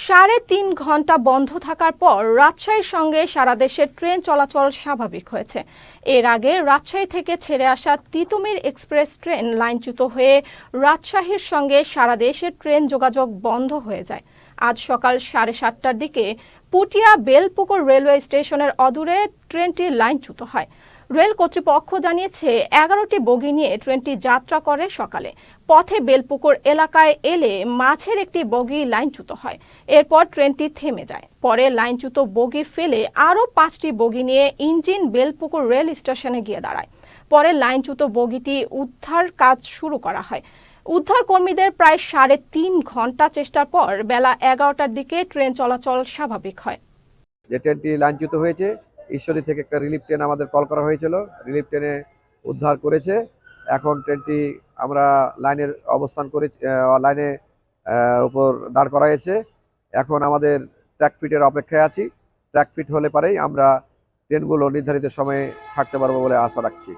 ৩.৫ ঘন্টা বন্ধ থাকার পর রাজশাহীর সঙ্গে সারা দেশে ট্রেন চলাচল স্বাভাবিক হয়েছে। এর আগে রাজশাহী থেকে ছেড়ে আসা তিতুমির এক্সপ্রেস ট্রেন লাইনচ্যুত হয়ে রাজশাহীর সঙ্গে সারা দেশে ট্রেন যোগাযোগ বন্ধ হয়ে যায়। আজ সকাল 7:30টার দিকে পুটিয়া বেলপুকুর রেলওয়ে স্টেশনের অদূরে ট্রেনটি লাইনচ্যুত হয়। রেল কর্তৃপক্ষ জানিয়েছে 11টি বগি নিয়ে ট্রেনটি যাত্রা করে। সকালে পথে বেলপুকুর এলাকায় এলে মাঝের একটি বগি লাইনচ্যুত হয়। এরপর ট্রেনটি থেমে যায়। পরে লাইনচ্যুত বগি ফেলে আরও 5টি বগি নিয়ে ইঞ্জিন বেলপুকুর রেল স্টেশনে গিয়ে দাঁড়ায়। পরে লাইনচ্যুত বগিটি উদ্ধার কাজ শুরু করা হয়। উদ্ধার কর্মীদের প্রায় 3.5 ঘন্টা চেষ্টার পর বেলা 11টার দিকে ট্রেন চলাচল স্বাভাবিক হয়। যে ট্রেনটি লাইনচ্যুত হয়েছে, ঈশ্বরদী থেকে একটা রিলিফ ট্রেন আমাদের কল করা হয়েছিল, রিলিফ ট্রেনে উদ্ধার করেছে। এখন ট্রেনটি আমরা লাইনের অবস্থান করে লাইনে উপর দাঁড় করা হয়েছে। এখন আমাদের ট্র্যাক ফিটের অপেক্ষায় আছি। ট্র্যাক ফিট হলে পরেই আমরা ট্রেনগুলো নির্ধারিত সময়ে ছাড়তে পারবো বলে আশা রাখছি।